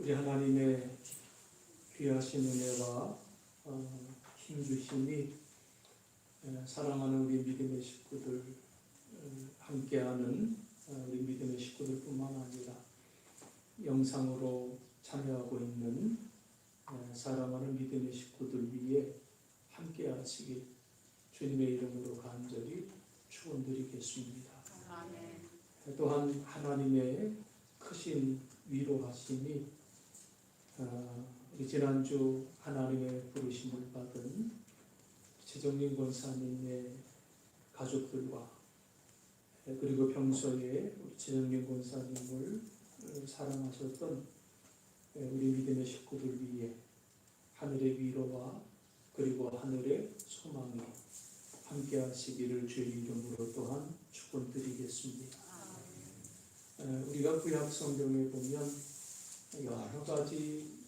우리 하나님의 귀하신 은혜와 힘 주심이 사랑하는 우리 믿음의 식구들 함께하는 우리 믿음의 식구들뿐만 아니라 영상으로 참여하고 있는 사랑하는 믿음의 식구들 위에 함께하시길 주님의 이름으로 간절히 축원드리겠습니다. 아멘. 또한 하나님의 크신 위로하심이 우리 지난주 하나님의 부르심을 받은 최정민 권사님의 가족들과 그리고 평소에 우리 최정민 권사님을 사랑하셨던 우리 믿음의 식구들 위해 하늘의 위로와 그리고 하늘의 소망이 함께 하시기를 주의 이름으로 또한 축원드리겠습니다. 우리가 구약 성경에 보면 여러 가지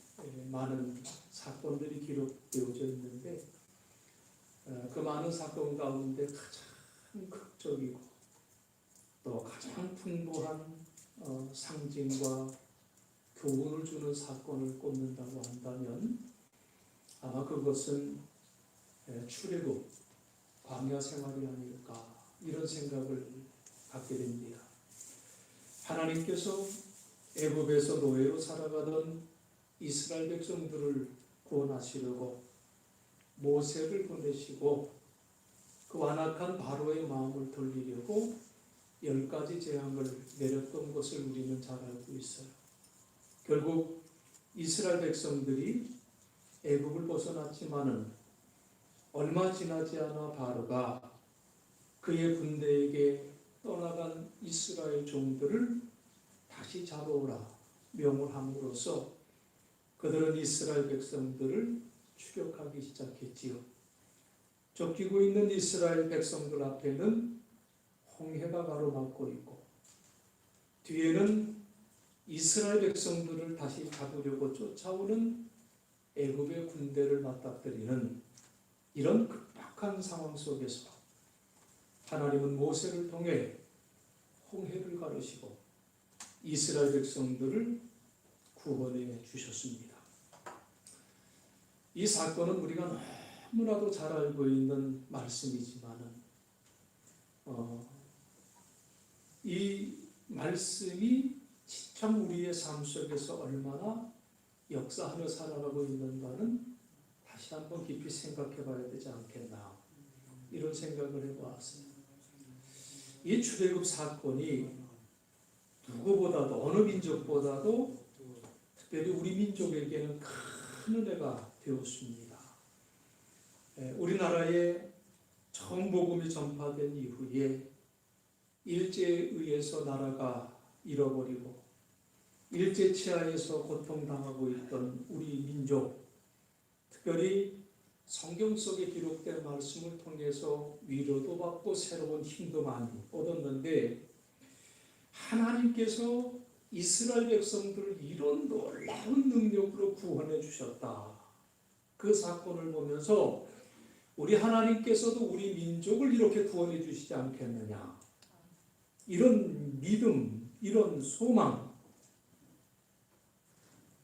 많은 사건들이 기록되어져 있는데 그 많은 사건 가운데 가장 극적이고 또 가장 풍부한 상징과 교훈을 주는 사건을 꼽는다고 한다면 아마 그것은 출애굽 광야 생활이 아닐까 이런 생각을 갖게 됩니다. 하나님께서 애굽에서 노예로 살아가던 이스라엘 백성들을 구원하시려고 모세를 보내시고 그 완악한 바로의 마음을 돌리려고 10가지 재앙을 내렸던 것을 우리는 잘 알고 있어요. 결국 이스라엘 백성들이 애굽을 벗어났지만은 얼마 지나지 않아 바로가 그의 군대에게 떠나간 이스라엘 종들을 다시 잡아오라 명을 함으로써 그들은 이스라엘 백성들을 추격하기 시작했지요. 쫓기고 있는 이스라엘 백성들 앞에는 홍해가 가로막고 있고 뒤에는 이스라엘 백성들을 다시 잡으려고 쫓아오는 애굽의 군대를 맞닥뜨리는 이런 급박한 상황 속에서 하나님은 모세를 통해 홍해를 가르시고 이스라엘 백성들을 구원해 주셨습니다. 이 사건은 우리가 너무나도 잘 알고 있는 말씀이지만은 이 말씀이 참 우리의 삶 속에서 얼마나 역사하며 살아가고 있는가는 다시 한번 깊이 생각해 봐야 되지 않겠나 이런 생각을 해보았어요. 이 출애굽 사건이 누구보다도 어느 민족보다도 특별히 우리 민족에게는 큰 은혜가 되었습니다. 우리나라에 처음 복음이 전파된 이후에 일제에 의해서 나라가 잃어버리고 일제 치하에서 고통당하고 있던 우리 민족, 특별히 성경 속에 기록된 말씀을 통해서 위로도 받고 새로운 힘도 많이 얻었는데 하나님께서 이스라엘 백성들을 이런 놀라운 능력으로 구원해 주셨다. 그 사건을 보면서 우리 하나님께서도 우리 민족을 이렇게 구원해 주시지 않겠느냐. 이런 믿음, 이런 소망,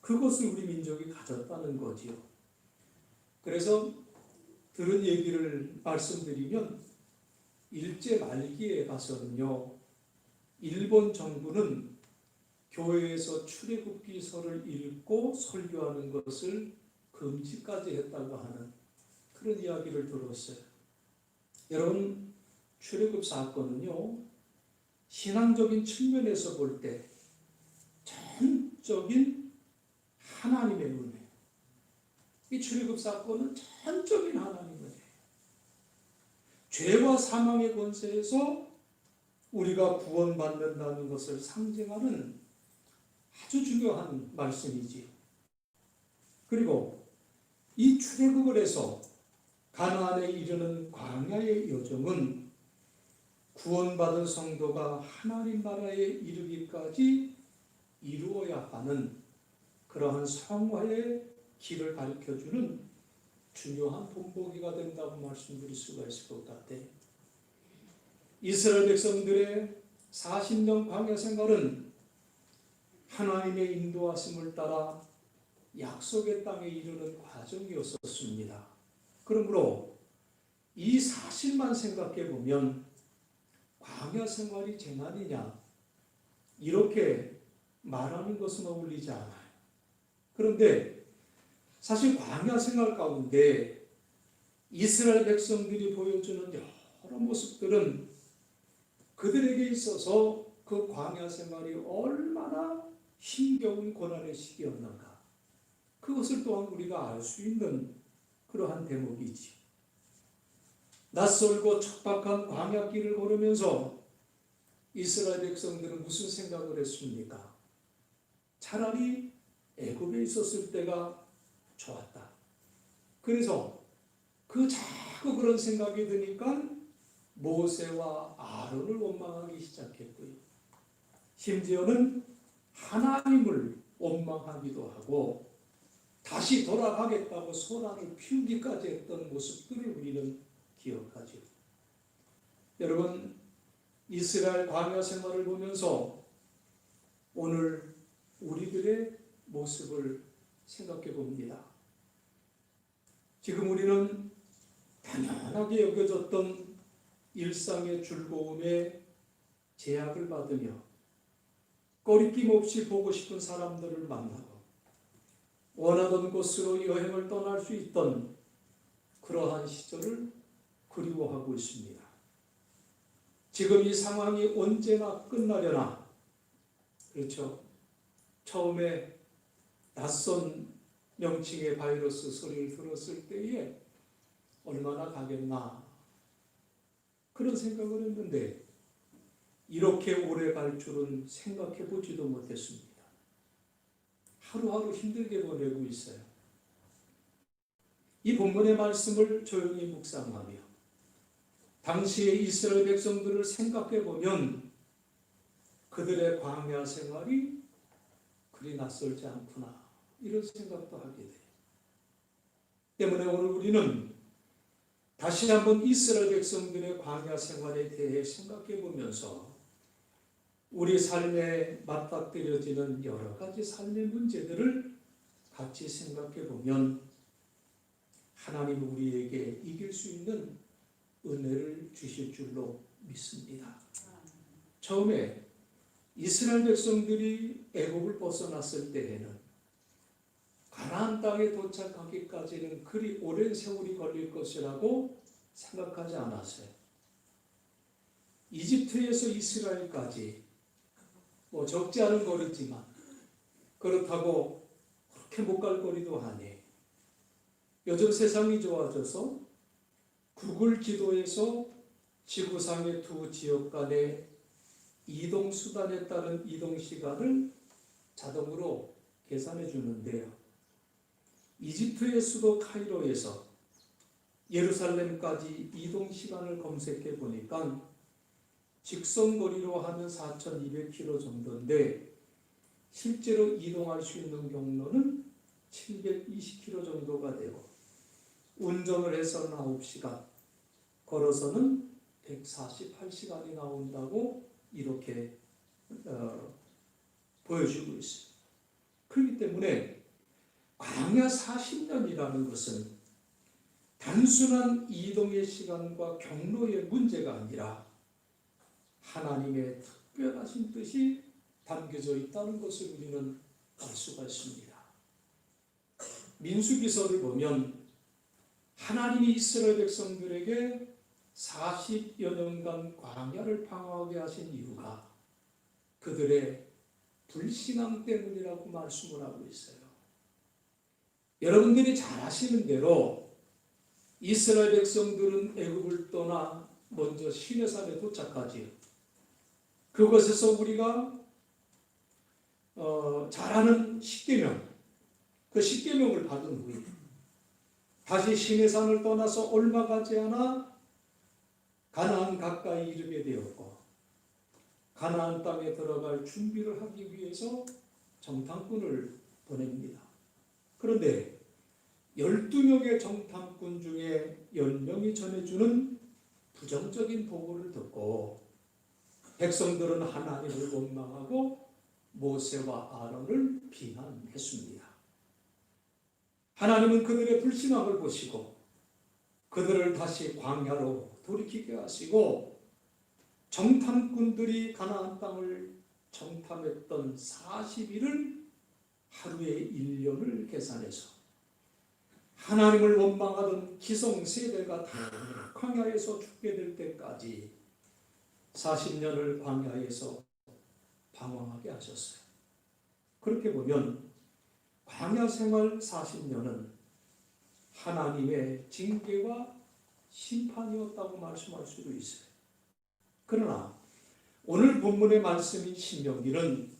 그것을 우리 민족이 가졌다는 거지요. 그래서 들은 얘기를 말씀드리면 일제 말기에 가서는요, 일본 정부는 교회에서 출애굽기서를 읽고 설교하는 것을 금지까지 했다고 하는 그런 이야기를 들었어요. 여러분, 출애굽 사건은요, 신앙적인 측면에서 볼 때 전적인 하나님의 은혜. 이 출애굽 사건은 전적인 하나님의 은혜. 죄와 사망의 권세에서 우리가 구원받는다는 것을 상징하는 아주 중요한 말씀이지요. 그리고 이 출애굽을 해서 가나안에 이르는 광야의 여정은 구원받은 성도가 하나님 나라에 이르기까지 이루어야 하는 그러한 성화의 길을 가르쳐주는 중요한 본보기가 된다고 말씀드릴 수가 있을 것 같아요. 이스라엘 백성들의 40년 광야 생활은 하나님의 인도하심을 따라 약속의 땅에 이르는 과정이었었습니다. 그러므로 이 사실만 생각해 보면 광야 생활이 재난이냐 이렇게 말하는 것은 어울리지 않아요. 그런데 사실 광야 생활 가운데 이스라엘 백성들이 보여주는 여러 모습들은 그들에게 있어서 그 광야 생활이 얼마나 힘겨운 고난의 시기였는가, 그것을 또한 우리가 알 수 있는 그러한 대목이지. 낯설고 척박한 광야길을 걸으면서 이스라엘 백성들은 무슨 생각을 했습니까? 차라리 애굽에 있었을 때가 좋았다. 그래서 자꾸 그런 생각이 드니까 모세와 아론을 원망하기 시작했고요. 심지어는 하나님을 원망하기도 하고 다시 돌아가겠다고 소란을 피우기까지 했던 모습들을 우리는 기억하죠. 여러분, 이스라엘 광야 생활을 보면서 오늘 우리들의 모습을 생각해 봅니다. 지금 우리는 당연하게 여겨졌던 일상의 즐거움에 제약을 받으며 꺼리낌 없이 보고 싶은 사람들을 만나고 원하던 곳으로 여행을 떠날 수 있던 그러한 시절을 그리워하고 있습니다. 지금 이 상황이 언제나 끝나려나, 그렇죠? 처음에 낯선 명칭의 바이러스 소리를 들었을 때에 얼마나 가겠나 그런 생각을 했는데 이렇게 오래 갈 줄은 생각해 보지도 못했습니다. 하루하루 힘들게 보내고 있어요. 이 본문의 말씀을 조용히 묵상하며 당시의 이스라엘 백성들을 생각해 보면 그들의 광야 생활이 그리 낯설지 않구나, 이런 생각도 하게 돼요. 때문에 오늘 우리는 다시 한번 이스라엘 백성들의 광야 생활에 대해 생각해 보면서 우리 삶에 맞닥뜨려지는 여러 가지 삶의 문제들을 같이 생각해 보면 하나님은 우리에게 이길 수 있는 은혜를 주실 줄로 믿습니다. 처음에 이스라엘 백성들이 애굽을 벗어났을 때에는 가나안 땅에 도착하기까지는 그리 오랜 세월이 걸릴 것이라고 생각하지 않았어요. 이집트에서 이스라엘까지 적지 않은 거리지만 그렇다고 그렇게 못 갈 거리도 아니에요. 요즘 세상이 좋아져서 구글 지도에서 지구상의 두 지역 간의 이동 수단에 따른 이동 시간을 자동으로 계산해 주는데요. 이집트의 수도 카이로에서 예루살렘까지 이동 시간을 검색해 보니까 직선 거리로 하면 4,200km 정도인데 실제로 이동할 수 있는 경로는 720km 정도가 되고 운전을 해서는 9시간, 걸어서는 148시간이 나온다고 이렇게 보여주고 있습니다. 그렇기 때문에 광야 40년이라는 것은 단순한 이동의 시간과 경로의 문제가 아니라 하나님의 특별하신 뜻이 담겨져 있다는 것을 우리는 알 수가 있습니다. 민수기서를 보면 하나님이 이스라엘 백성들에게 40여 년간 광야를 방황하게 하신 이유가 그들의 불신앙 때문이라고 말씀을 하고 있어요. 여러분들이 잘 아시는 대로 이스라엘 백성들은 애굽을 떠나 먼저 시내산에 도착하지요. 그곳에서 우리가 잘 아는 십계명, 그 십계명을 받은 후에 다시 시내산을 떠나서 얼마 가지 않아 가나안 가까이 이르게 되었고 가나안 땅에 들어갈 준비를 하기 위해서 정탐꾼을 보냅니다. 그런데 12명의 정탐꾼 중에 10명이 전해주는 부정적인 보고를 듣고 백성들은 하나님을 원망하고 모세와 아론을 비난했습니다. 하나님은 그들의 불신앙을 보시고 그들을 다시 광야로 돌이키게 하시고 정탐꾼들이 가나안 땅을 정탐했던 40일을 하루의 1년을 계산해서 하나님을 원망하던 기성세대가 다 광야에서 죽게 될 때까지 40년을 광야에서 방황하게 하셨어요. 그렇게 보면 광야 생활 40년은 하나님의 징계와 심판이었다고 말씀할 수도 있어요. 그러나 오늘 본문의 말씀인 신명기는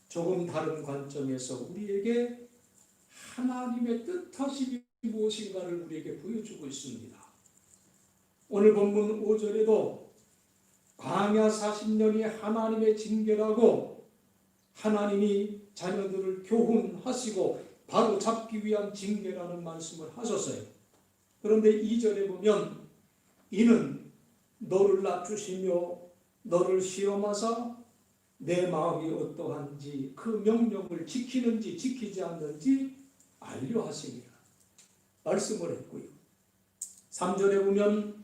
조금 다른 관점에서 우리에게 하나님의 뜻하심이 무엇인가를 우리에게 보여주고 있습니다. 오늘 본문 5절에도 광야 40년이 하나님의 징계라고 하나님이 자녀들을 교훈하시고 바로 잡기 위한 징계라는 말씀을 하셨어요. 그런데 2절에 보면 이는 너를 낮추시며 너를 시험하사 내 마음이 어떠한지 그 명령을 지키는지 지키지 않는지 알려 하시니라 말씀을 했고요. 3절에 보면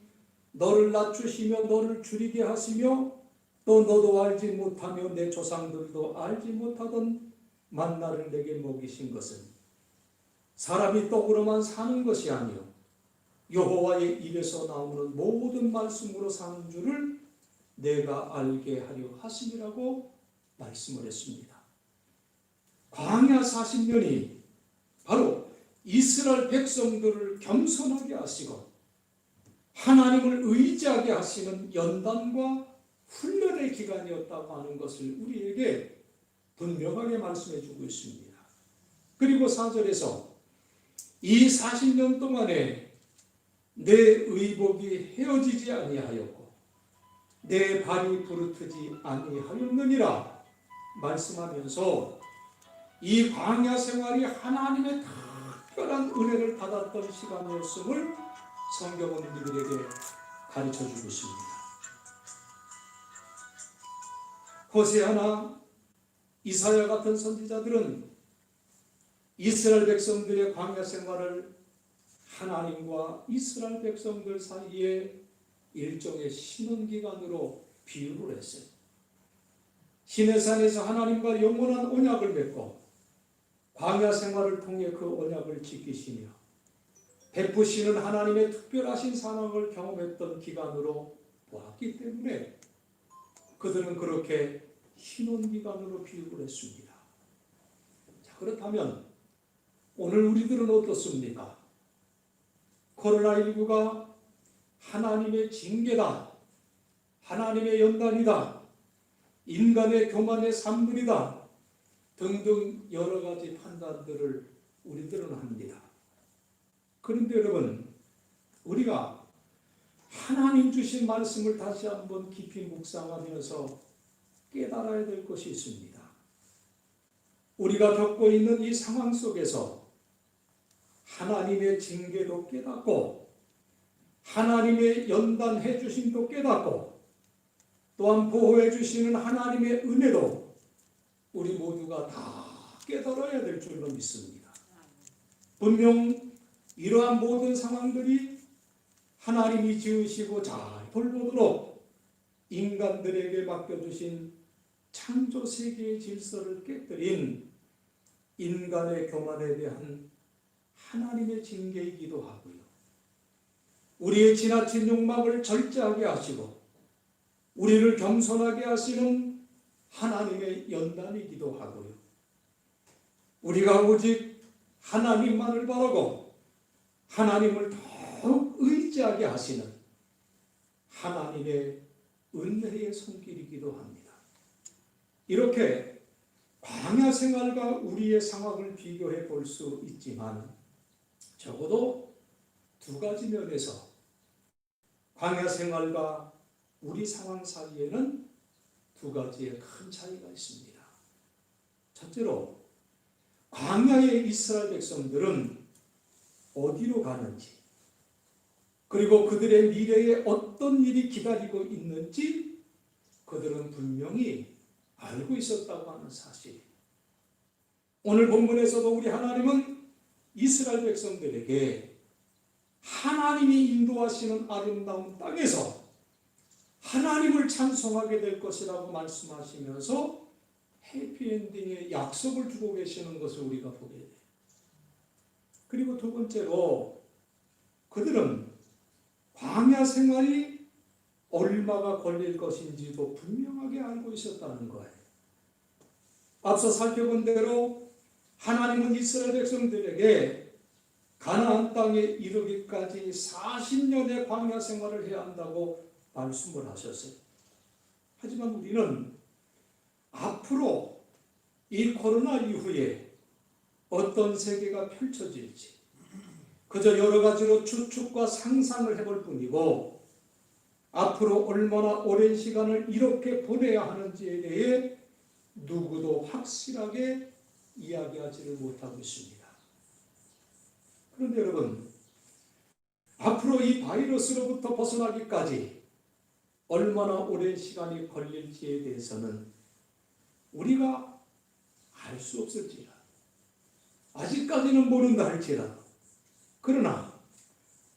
너를 낮추시며 너를 줄이게 하시며 또 너도 알지 못하며 내 조상들도 알지 못하던 만나를 내게 먹이신 것은 사람이 떡으로만 사는 것이 아니요 여호와의 입에서 나오는 모든 말씀으로 사는 줄을 내가 알게 하려 하심이라고 말씀을 했습니다. 광야 40년이 바로 이스라엘 백성들을 겸손하게 하시고 하나님을 의지하게 하시는 연단과 훈련의 기간이었다고 하는 것을 우리에게 분명하게 말씀해 주고 있습니다. 그리고 4절에서 이 40년 동안에 내 의복이 헤어지지 아니하였고 내 발이 부르트지 아니하였느니라 말씀하면서 이 광야 생활이 하나님의 특별한 은혜를 받았던 시간이었음을 성경은 우리들에게 가르쳐 주고 있습니다. 호세아나 이사야 같은 선지자들은 이스라엘 백성들의 광야 생활을 하나님과 이스라엘 백성들 사이에 일종의 신혼기간으로 비유를 했어요. 시내산에서 하나님과 영원한 언약을 맺고 광야 생활을 통해 그 언약을 지키시며 베푸시는 하나님의 특별하신 사랑을 경험했던 기간으로 보았기 때문에 그들은 그렇게 신혼기간으로 비유를 했습니다. 자, 그렇다면 오늘 우리들은 어떻습니까? 코로나19가 하나님의 징계다, 하나님의 연단이다, 인간의 교만의 산물이다 등등 여러 가지 판단들을 우리들은 합니다. 그런데 여러분, 우리가 하나님 주신 말씀을 다시 한번 깊이 묵상하면서 깨달아야 될 것이 있습니다. 우리가 겪고 있는 이 상황 속에서 하나님의 징계도 깨닫고 하나님의 연단해 주심도 깨닫고 또한 보호해 주시는 하나님의 은혜도 우리 모두가 다 깨달아야 될 줄로 믿습니다. 분명 이러한 모든 상황들이 하나님이 지으시고 잘 돌보도록 인간들에게 맡겨주신 창조 세계의 질서를 깨뜨린 인간의 교만에 대한 하나님의 징계이기도 하고요. 우리의 지나친 욕망을 절제하게 하시고 우리를 겸손하게 하시는 하나님의 연단이기도 하고요. 우리가 오직 하나님만을 바라고 하나님을 더욱 의지하게 하시는 하나님의 은혜의 손길이기도 합니다. 이렇게 광야 생활과 우리의 상황을 비교해 볼 수 있지만 적어도 두 가지 면에서 광야 생활과 우리 상황 사이에는 두 가지의 큰 차이가 있습니다. 첫째로 광야의 이스라엘 백성들은 어디로 가는지 그리고 그들의 미래에 어떤 일이 기다리고 있는지 그들은 분명히 알고 있었다고 하는 사실. 오늘 본문에서도 우리 하나님은 이스라엘 백성들에게 하나님이 인도하시는 아름다운 땅에서 하나님을 찬송하게 될 것이라고 말씀하시면서 해피엔딩의 약속을 주고 계시는 것을 우리가 보게 돼요. 그리고 두 번째로 그들은 광야 생활이 얼마가 걸릴 것인지도 분명하게 알고 있었다는 거예요. 앞서 살펴본 대로 하나님은 이스라엘 백성들에게 가나안 땅에 이르기까지 40년의 광야 생활을 해야 한다고 말씀을 하셨어요. 하지만 우리는 앞으로 이 코로나 이후에 어떤 세계가 펼쳐질지 그저 여러 가지로 추측과 상상을 해볼 뿐이고 앞으로 얼마나 오랜 시간을 이렇게 보내야 하는지에 대해 누구도 확실하게 이야기하지를 못하고 있습니다. 그런데 여러분, 앞으로 이 바이러스로부터 벗어나기까지 얼마나 오랜 시간이 걸릴지에 대해서는 우리가 알 수 없을지라, 아직까지는 모른다 할지라도, 그러나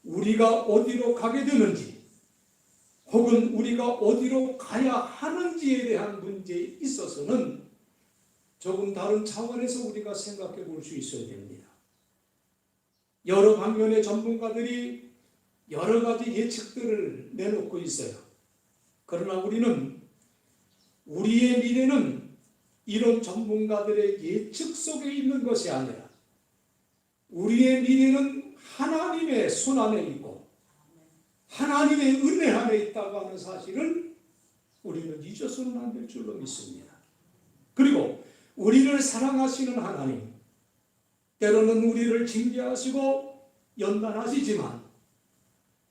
우리가 어디로 가게 되는지 혹은 우리가 어디로 가야 하는지에 대한 문제에 있어서는 조금 다른 차원에서 우리가 생각해 볼 수 있어야 됩니다. 여러 방면의 전문가들이 여러 가지 예측들을 내놓고 있어요. 그러나 우리는 우리의 미래는 이런 전문가들의 예측 속에 있는 것이 아니라 우리의 미래는 하나님의 손 안에 있고 하나님의 은혜 안에 있다고 하는 사실을 우리는 잊어서는 안 될 줄로 믿습니다. 그리고 우리를 사랑하시는 하나님, 때로는 우리를 징계하시고 연단하시지만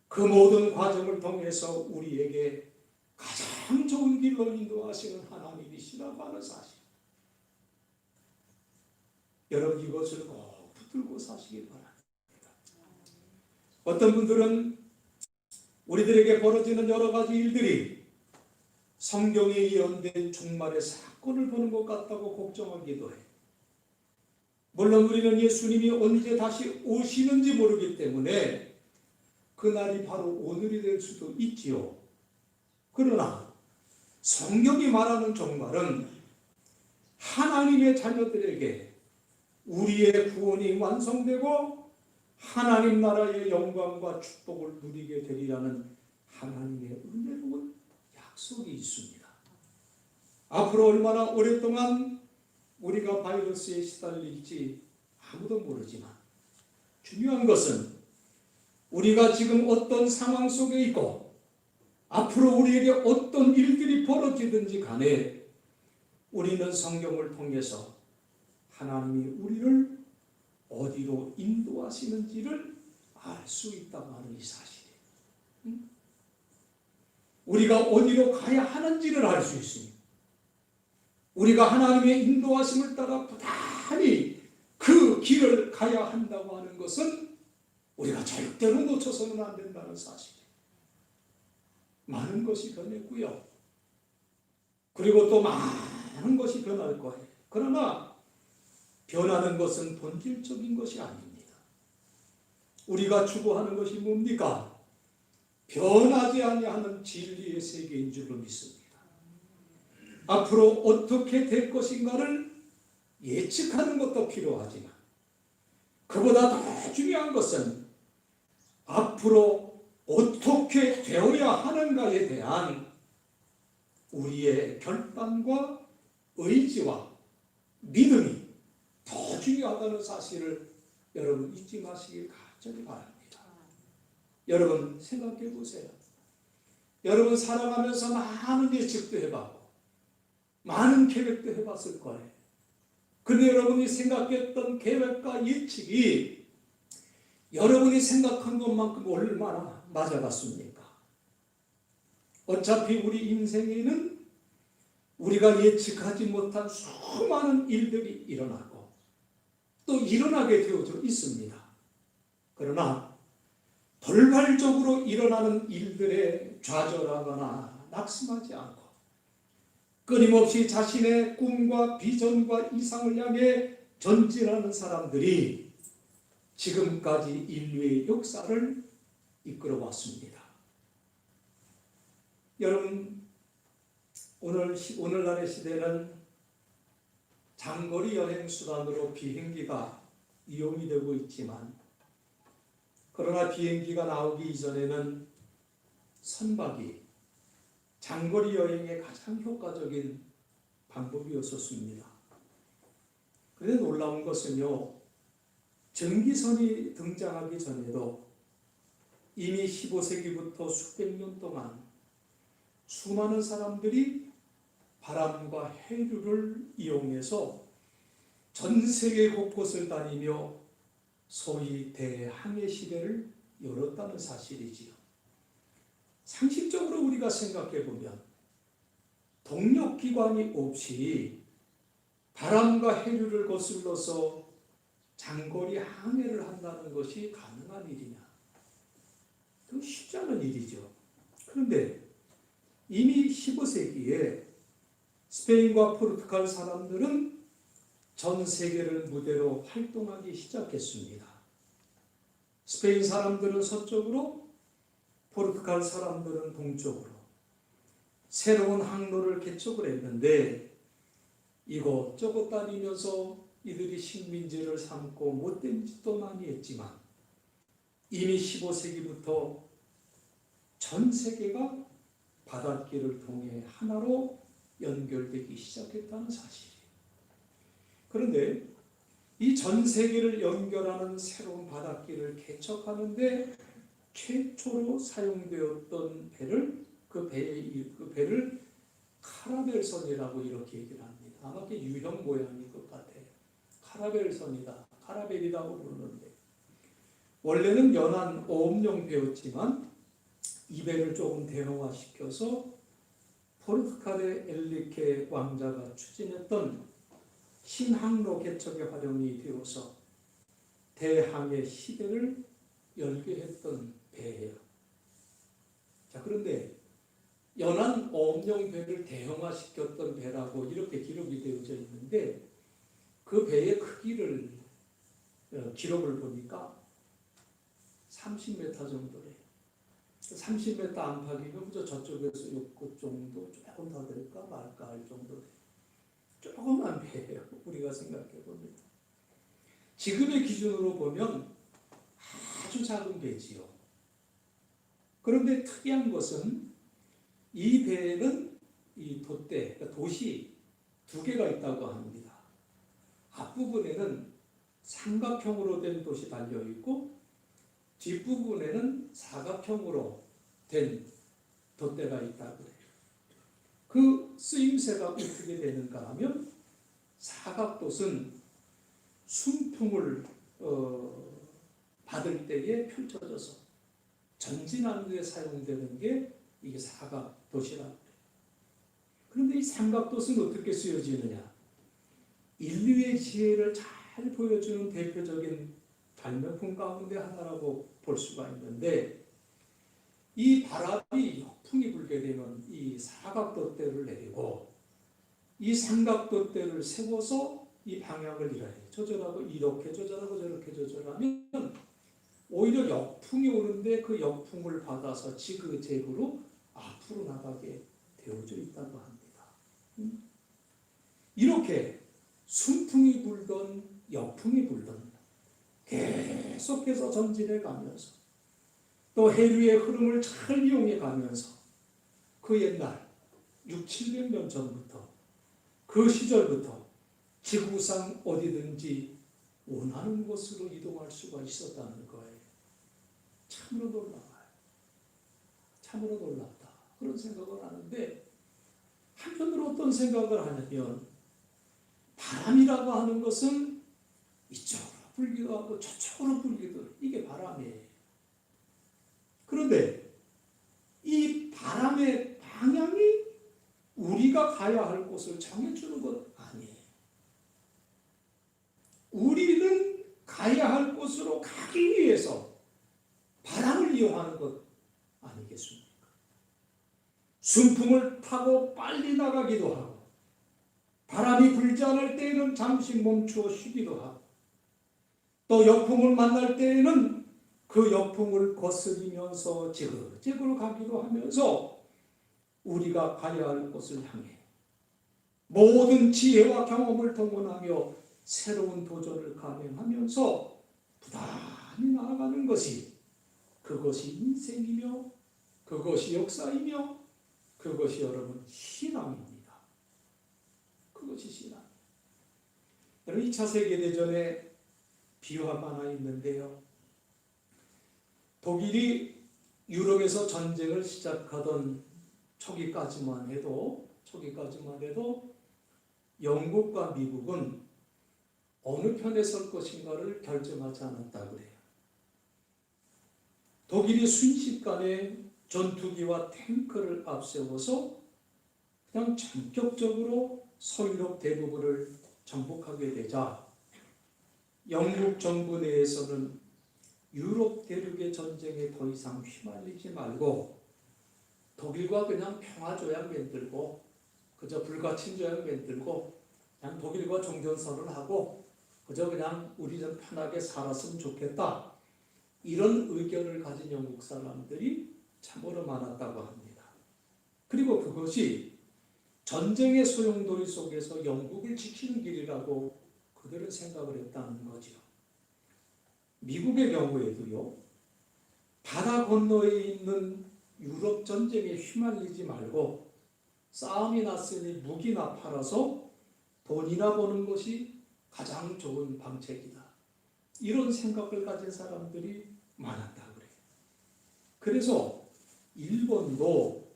그 모든 과정을 통해서 우리에게 가장 좋은 길로 인도하시는 하나님이시라고 하는 사실. 여러분, 이것을 꼭 붙들고 사시기 바랍니다. 어떤 분들은 우리들에게 벌어지는 여러 가지 일들이 성경에 예언된 종말의 사건을 보는 것 같다고 걱정하기도 해. 물론 우리는 예수님이 언제 다시 오시는지 모르기 때문에 그날이 바로 오늘이 될 수도 있지요. 그러나 성경이 말하는 종말은 하나님의 자녀들에게 우리의 구원이 완성되고 하나님 나라의 영광과 축복을 누리게 되리라는 하나님의 은혜로운 약속이 있습니다. 앞으로 얼마나 오랫동안 우리가 바이러스에 시달릴지 아무도 모르지만 중요한 것은 우리가 지금 어떤 상황 속에 있고 앞으로 우리에게 어떤 일들이 벌어지든지 간에 우리는 성경을 통해서 하나님이 우리를 어디로 인도하시는지를 알 수 있다고 하는 이 사실이에요. 우리가 어디로 가야 하는지를 알 수 있습니다. 우리가 하나님의 인도하심을 따라 부단히 그 길을 가야 한다고 하는 것은 우리가 절대로 놓쳐서는 안 된다는 사실이에요. 많은 것이 변했고요. 그리고 또 많은 것이 변할 거예요. 그러나 변하는 것은 본질적인 것이 아닙니다. 우리가 추구하는 것이 뭡니까? 변하지 아니하는 진리의 세계인 줄로 믿습니다. 앞으로 어떻게 될 것인가를 예측하는 것도 필요하지만 그보다 더 중요한 것은 앞으로 어떻게 되어야 하는가에 대한 우리의 결단과 의지와 믿음이 더 중요하다는 사실을 여러분 잊지 마시길 간절히 바랍니다. 여러분 생각해 보세요. 여러분 살아가면서 많은 예측도 해봤고 많은 계획도 해봤을 거예요. 근데 여러분이 생각했던 계획과 예측이 여러분이 생각한 것만큼 얼마나 맞아갔습니까? 어차피 우리 인생에는 우리가 예측하지 못한 수많은 일들이 일어나고 또 일어나게 되어져 있습니다. 그러나 돌발적으로 일어나는 일들에 좌절하거나 낙심하지 않고 끊임없이 자신의 꿈과 비전과 이상을 향해 전진하는 사람들이 지금까지 인류의 역사를 이끌어 왔습니다. 여러분, 오늘날의 시대는 장거리 여행 수단으로 비행기가 이용이 되고 있지만, 그러나 비행기가 나오기 이전에는 선박이 장거리 여행의 가장 효과적인 방법이었었습니다. 그런데 놀라운 것은요, 전기선이 등장하기 전에도 이미 15세기부터 수백 년 동안 수많은 사람들이 바람과 해류를 이용해서 전 세계 곳곳을 다니며 소위 대항해 시대를 열었다는 사실이지요. 상식적으로 우리가 생각해 보면 동력기관이 없이 바람과 해류를 거슬러서 장거리 항해를 한다는 것이 가능한 일이냐? 그 쉽지 않은 일이죠. 그런데 이미 15세기에 스페인과 포르투갈 사람들은 전 세계를 무대로 활동하기 시작했습니다. 스페인 사람들은 서쪽으로, 포르투갈 사람들은 동쪽으로 새로운 항로를 개척을 했는데, 이곳저곳 다니면서 이들이 식민지를 삼고 못된 짓도 많이 했지만 이미 15세기부터 전 세계가 바닷길을 통해 하나로 연결되기 시작했다는 사실이에요. 그런데 이 전 세계를 연결하는 새로운 바닷길을 개척하는데 최초로 사용되었던 배를, 그 배를 카라벨선이라고 이렇게 얘기를 합니다. 아마 그 유형 모양일 것 같아요. 카라벨선이다, 카라벨이라고 부르는데, 원래는 연안 어업용 배였지만 이 배를 조금 대형화시켜서 포르투갈의 엘리케 왕자가 추진했던 신항로 개척에 활용이 되어서 대항해 시대를 열게 했던 배예요. 자, 그런데 연안 어업용 배를 대형화시켰던 배라고 이렇게 기록이 되어져 있는데, 그 배의 크기를 기록을 보니까 30m 정도래요. 30m 안팎이면 저쪽에서 요것 정도, 조금 더 될까 말까 할 정도. 조그만 배예요. 우리가 생각해 봅니다. 지금의 기준으로 보면 아주 작은 배지요. 그런데 특이한 것은 이 배에는 이 돛대, 그러니까 돛이 두 개가 있다고 합니다. 앞부분에는 삼각형으로 된 돛이 달려 있고 뒷부분에는 사각형으로 된 돛대가 있다고 해요. 그 쓰임새가 어떻게 되는가 하면, 사각돛은 순풍을 받을 때에 펼쳐져서 전진하는 데 사용되는 게 이게 사각돛이라고 해요. 그런데 이 삼각돛은 어떻게 쓰여지느냐? 인류의 지혜를 잘 보여주는 대표적인 발명품 가운데 하나라고 볼 수가 있는데, 이 바람이 역풍이 불게 되면 이 사각돛대를 내리고 이 삼각돛대를 세워서 이 방향을 이렇게 조절하고 이렇게 조절하고 저렇게 조절하면 오히려 역풍이 오는데 그 역풍을 받아서 지그재그로 앞으로 나가게 되어져 있다고 합니다. 이렇게 순풍이 불던 역풍이 불던 계속해서 전진해 가면서 또 해류의 흐름을 잘 이용해 가면서 그 옛날 600~700년 전부터, 그 시절부터 지구상 어디든지 원하는 곳으로 이동할 수가 있었다는 거예요. 참으로 놀라워요. 참으로 놀랍다, 그런 생각을 하는데, 한편으로 어떤 생각을 하냐면, 바람이라고 하는 것은 이쪽으로 불기도 하고 저쪽으로 불기도, 이게 바람이에요. 그런데 이 바람의 방향이 우리가 가야 할 곳을 정해주는 것 아니에요. 우리는 가야 할 곳으로 가기 위해서 바람을 이용하는 것 아니겠습니까? 순풍을 타고 빨리 나가기도 하고 바람이 불지 않을 때에는 잠시 멈추어 쉬기도 하고, 또 역풍을 만날 때에는 그 역풍을 거스리면서 지그재그로 가기도 하면서 우리가 가야 할 곳을 향해 모든 지혜와 경험을 동원하며 새로운 도전을 감행하면서 부단히 나아가는 것이, 그것이 인생이며 그것이 역사이며 그것이 여러분 신앙입니다. 그것이 신앙. 여러분 2차 세계대전에 비유가 하나 있는데요. 독일이 유럽에서 전쟁을 시작하던 초기까지만 해도 영국과 미국은 어느 편에 설 것인가를 결정하지 않았다 그래요. 독일이 순식간에 전투기와 탱크를 앞세워서 그냥 전격적으로 서유럽 대부분을 정복하게 되자 영국 정부 내에서는 유럽 대륙의 전쟁에 더 이상 휘말리지 말고 독일과 그냥 평화조약 맺들고 그저 불가침조약 맺들고 그냥 독일과 종전선언을 하고 그저 그냥 우리 좀 편하게 살았으면 좋겠다, 이런 의견을 가진 영국 사람들이 참으로 많았다고 합니다. 그리고 그것이 전쟁의 소용돌이 속에서 영국을 지키는 길이라고 그들은 생각을 했다는 거죠. 미국의 경우에도요, 바다 건너에 있는 유럽 전쟁에 휘말리지 말고 싸움이 났으니 무기나 팔아서 돈이나 버는 것이 가장 좋은 방책이다, 이런 생각을 가진 사람들이 많았다 그래요. 그래서 일본도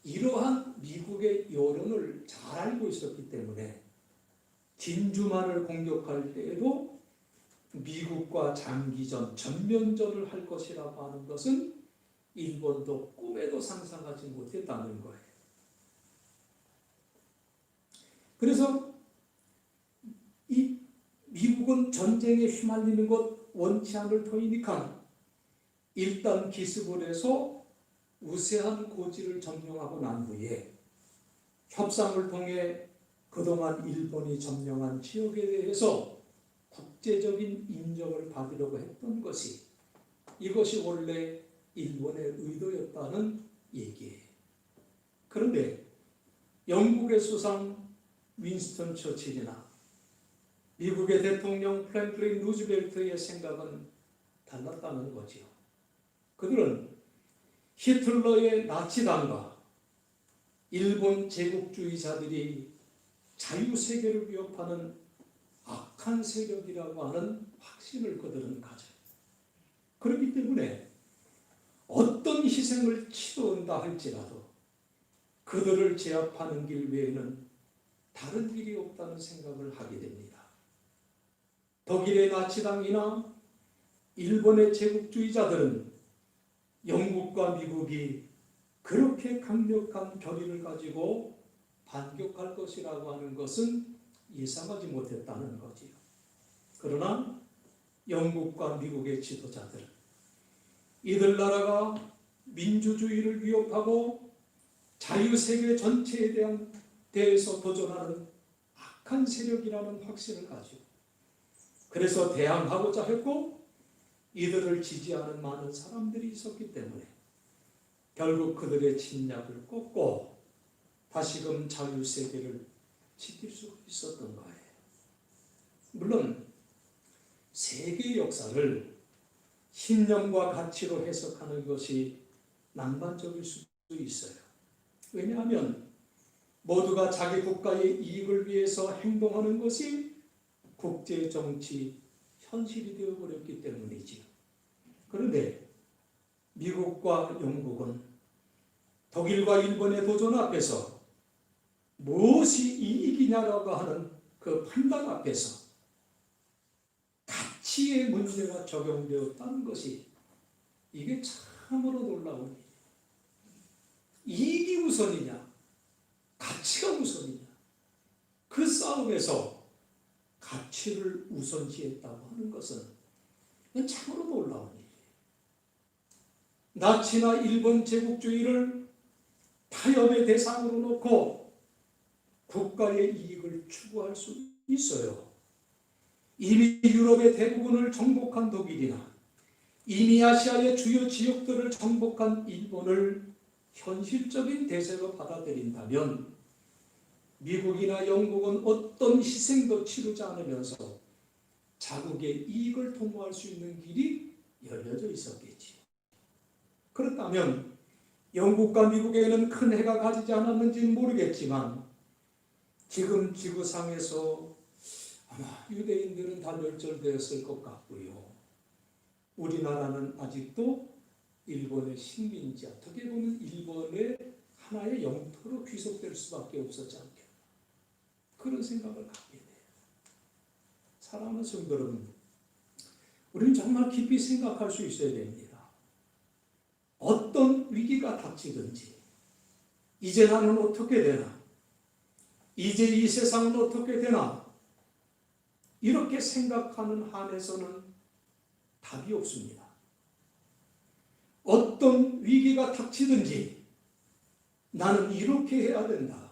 이러한 미국의 여론을 잘 알고 있었기 때문에 진주만을 공격할 때에도 미국과 장기전, 전면전을 할 것이라고 하는 것은 일본도 꿈에도 상상하지 못했다는 거예요. 그래서 이 미국은 전쟁에 휘말리는 것 원치 않을 터이니까 일단 기습을 해서 우세한 고지를 점령하고 난 후에 협상을 통해 그동안 일본이 점령한 지역에 대해서 국제적인 인정을 받으려고 했던 것이, 이것이 원래 일본의 의도였다는 얘기예요. 그런데 영국의 수상 윈스턴 처칠이나 미국의 대통령 프랭클린 루즈벨트의 생각은 달랐다는 거지요. 그들은 히틀러의 나치당과 일본 제국주의자들이 자유세계를 위협하는 악한 세력이라고 하는 확신을 그들은 가져요. 그렇기 때문에 어떤 희생을 치러온다 할지라도 그들을 제압하는 길 외에는 다른 길이 없다는 생각을 하게 됩니다. 독일의 나치당이나 일본의 제국주의자들은 영국과 미국이 그렇게 강력한 결의를 가지고 반격할 것이라고 하는 것은 예상하지 못했다는 거지요. 그러나 영국과 미국의 지도자들은 이들 나라가 민주주의를 위협하고 자유세계 전체에 대해서 도전하는 악한 세력이라는 확신을 가지고 그래서 대항하고자 했고, 이들을 지지하는 많은 사람들이 있었기 때문에 결국 그들의 침략을 꺾고 다시금 자유세계를 지킬 수 있었던 거예요. 물론 세계 역사를 신념과 가치로 해석하는 것이 낭만적일 수도 있어요. 왜냐하면 모두가 자기 국가의 이익을 위해서 행동하는 것이 국제정치 현실이 되어버렸기 때문이지요. 그런데 미국과 영국은 독일과 일본의 도전 앞에서 무엇이 이익이냐라고 하는 그 판단 앞에서 가치의 문제가 적용되었다는 것이, 이게 참으로 놀라운 일이에요. 이익이 우선이냐 가치가 우선이냐, 그 싸움에서 가치를 우선시했다고 하는 것은 참으로 놀라운 일이에요. 나치나 일본 제국주의를 타협의 대상으로 놓고 국가의 이익을 추구할 수 있어요. 이미 유럽의 대부분을 정복한 독일이나 이미 아시아의 주요 지역들을 정복한 일본을 현실적인 대세로 받아들인다면 미국이나 영국은 어떤 희생도 치르지 않으면서 자국의 이익을 도모할 수 있는 길이 열려져 있었겠지요. 그렇다면 영국과 미국에는 큰 해가 가지지 않았는지는 모르겠지만 지금 지구상에서 아마 유대인들은 다 멸절되었을 것 같고요. 우리나라는 아직도 일본의 식민지, 어떻게 보면 일본의 하나의 영토로 귀속될 수밖에 없었지 않겠나, 그런 생각을 갖게 돼요. 사랑하는 성도 여러분, 우리는 정말 깊이 생각할 수 있어야 됩니다. 어떤 위기가 닥치든지 이제 나는 어떻게 되나, 이제 이 세상은 어떻게 되나, 이렇게 생각하는 한에서는 답이 없습니다. 어떤 위기가 닥치든지 나는 이렇게 해야 된다,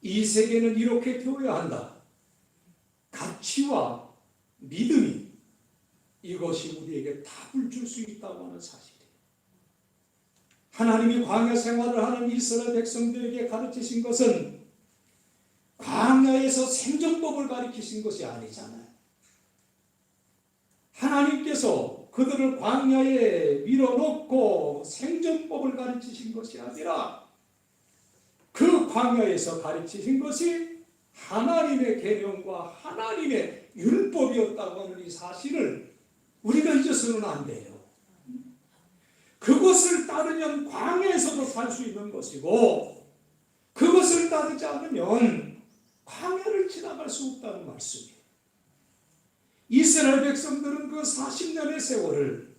이 세계는 이렇게 되어야 한다, 가치와 믿음이 이것이 우리에게 답을 줄 수 있다고 하는 사실이에요. 하나님이 광야 생활을 하는 이스라엘 백성들에게 가르치신 것은 광야에서 생존법을 가르치신 것이 아니잖아요. 하나님께서 그들을 광야에 밀어놓고 생존법을 가르치신 것이 아니라 그 광야에서 가르치신 것이 하나님의 계명과 하나님의 율법이었다고 하는 이 사실을 우리가 잊어서는 안 돼요. 그것을 따르면 광야에서도 살 수 있는 것이고 그것을 따르지 않으면 광야를 지나갈 수 없다는 말씀이에요. 이스라엘 백성들은 그 40년의 세월을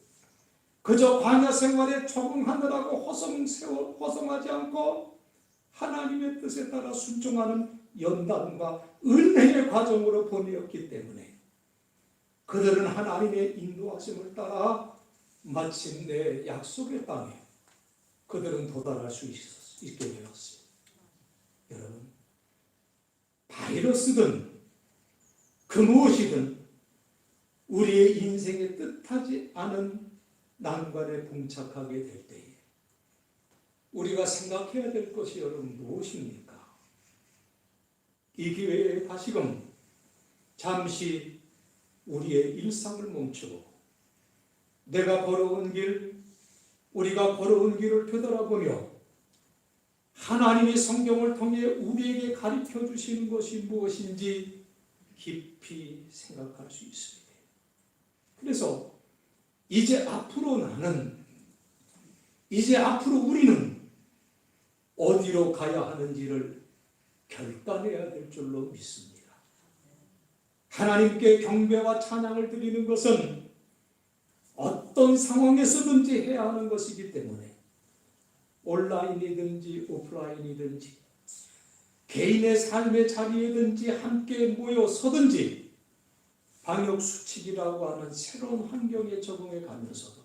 그저 광야 생활에 적응하느라고 허송하지 않고 하나님의 뜻에 따라 순종하는 연단과 은혜의 과정으로 보내었기 때문에 그들은 하나님의 인도하심을 따라 마침내 약속의 땅에 그들은 도달할 수 있게 되었어요. 여러분, 바이러스든 그 무엇이든 우리의 인생에 뜻하지 않은 난관에 봉착하게 될 때에 우리가 생각해야 될 것이 여러분 무엇입니까? 이 기회에 다시금 잠시 우리의 일상을 멈추고 내가 걸어온 길, 우리가 걸어온 길을 되돌아보며 하나님의 성경을 통해 우리에게 가르쳐 주시는 것이 무엇인지 깊이 생각할 수 있습니다. 그래서 이제 앞으로 우리는 어디로 가야 하는지를 결단해야 될 줄로 믿습니다. 하나님께 경배와 찬양을 드리는 것은 어떤 상황에서든지 해야 하는 것이기 때문에 온라인이든지 오프라인이든지 개인의 삶의 자리에든지 함께 모여 서든지 방역수칙이라고 하는 새로운 환경에 적응해 가면서도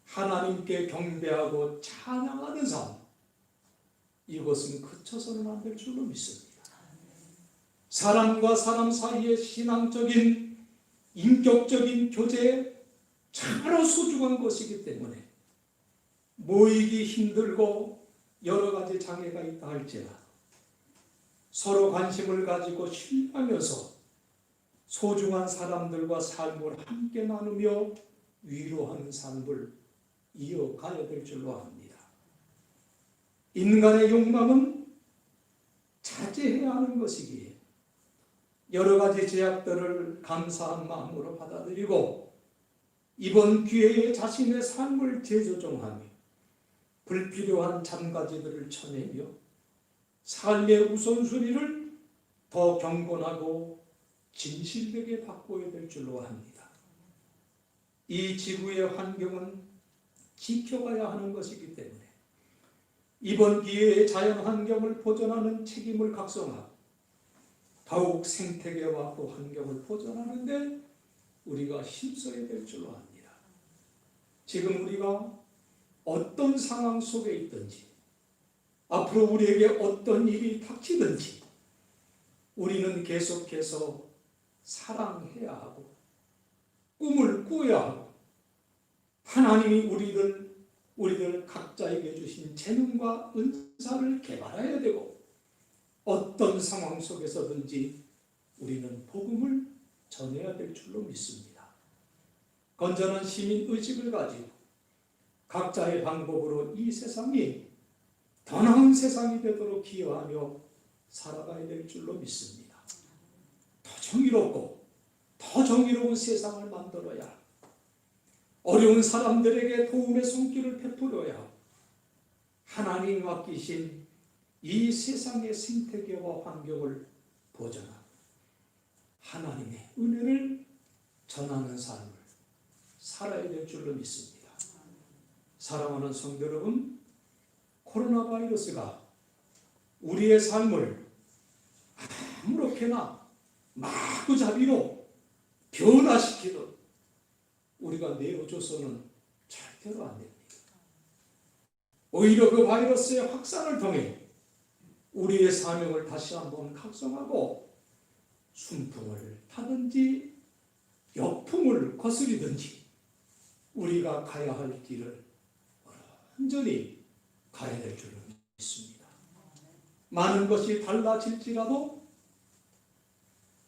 하나님께 경배하고 찬양하는 삶, 이것은 그쳐서는 안 될 줄로 믿습니다. 사람과 사람 사이의 신앙적인 인격적인 교제에 참으로 소중한 것이기 때문에 모이기 힘들고 여러 가지 장애가 있다 할지라도 서로 관심을 가지고 신뢰하면서 소중한 사람들과 삶을 함께 나누며 위로하는 삶을 이어가야 될 줄로 압니다. 인간의 욕망은 자제해야 하는 것이기에 여러 가지 제약들을 감사한 마음으로 받아들이고 이번 기회에 자신의 삶을 재조정하며 불필요한 잔가지들을 쳐내며 삶의 우선순위를 더 경건하고 진실되게 바꿔야 될 줄로 합니다. 이 지구의 환경은 지켜가야 하는 것이기 때문에 이번 기회에 자연 환경을 보존하는 책임을 각성하고 더욱 생태계와 또 환경을 보존하는 데 우리가 힘써야 될 줄로 압니다. 지금 우리가 어떤 상황 속에 있든지 앞으로 우리에게 어떤 일이 닥치든지 우리는 계속해서 사랑해야 하고 꿈을 꾸어야 하고 하나님이 우리들 각자에게 주신 재능과 은사를 개발해야 되고 어떤 상황 속에서든지 우리는 복음을 전해야 될 줄로 믿습니다. 건전한 시민 의식을 가지고 각자의 방법으로 이 세상이 더 나은 세상이 되도록 기여하며 살아가야 될 줄로 믿습니다. 더 정의롭고 더 정의로운 세상을 만들어야 하고 어려운 사람들에게 도움의 손길을 베풀어야 하고 하나님이 맡기신 이 세상의 생태계와 환경을 보존하고 하나님의 은혜를 전하는 삶을 살아야 될 줄로 믿습니다. 사랑하는 성도 여러분, 코로나 바이러스가 우리의 삶을 아무렇게나 마구잡이로 변화시키듯 우리가 내어줘서는 절대로 안 됩니다. 오히려 그 바이러스의 확산을 통해 우리의 사명을 다시 한번 각성하고 순풍을 타든지 역풍을 거스리든지 우리가 가야 할 길을 온전히 가야 될 줄로 믿습니다. 많은 것이 달라질지라도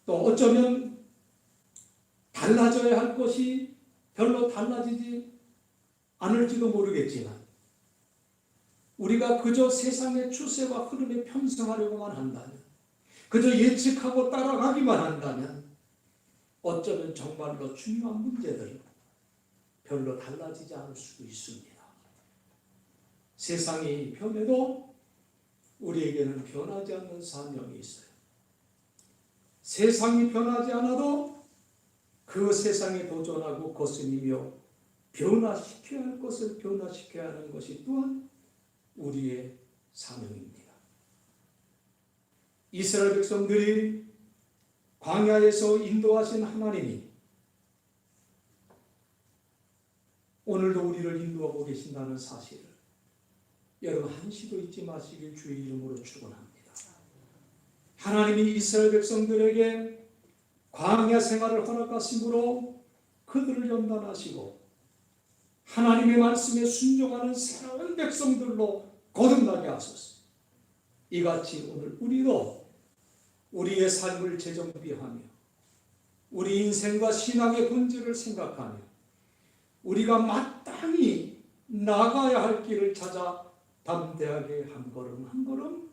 또 어쩌면 달라져야 할 것이 별로 달라지지 않을지도 모르겠지만 우리가 그저 세상의 추세와 흐름에 편승하려고만 한다면 그저 예측하고 따라가기만 한다면 어쩌면 정말로 중요한 문제들이 별로 달라지지 않을 수도 있습니다. 세상이 변해도 우리에게는 변하지 않는 사명이 있어요. 세상이 변하지 않아도 그 세상에 도전하고 거스리며 변화시켜야 할 것을 변화시켜야 하는 것이 또한 우리의 사명입니다. 이스라엘 백성들이 광야에서 인도하신 하나님이 오늘도 우리를 인도하고 계신다는 사실을 여러분 한시도 잊지 마시길 주의 이름으로 축원합니다. 하나님이 이스라엘 백성들에게 광야 생활을 허락하심으로 그들을 연단하시고 하나님의 말씀에 순종하는 새로운 백성들로 거듭나게 하소서. 이같이 오늘 우리도 우리의 삶을 재정비하며 우리 인생과 신앙의 본질을 생각하며 우리가 마땅히 나가야 할 길을 찾아 담대하게 한 걸음 한 걸음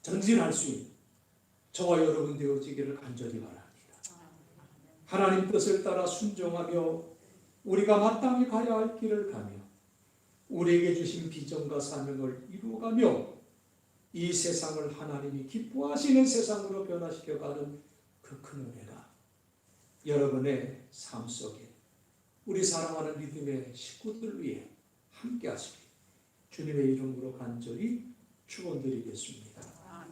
전진할 수 있는 저와 여러분 되어지기를 간절히 바랍니다. 하나님 뜻을 따라 순종하며 우리가 마땅히 가야 할 길을 가며 우리에게 주신 비전과 사명을 이루어가며 이 세상을 하나님이 기뻐하시는 세상으로 변화시켜가는 그 큰 은혜가 여러분의 삶 속에 우리 사랑하는 믿음의 식구들 위해 함께 하시길 주님의 이름으로 간절히 축원드리겠습니다.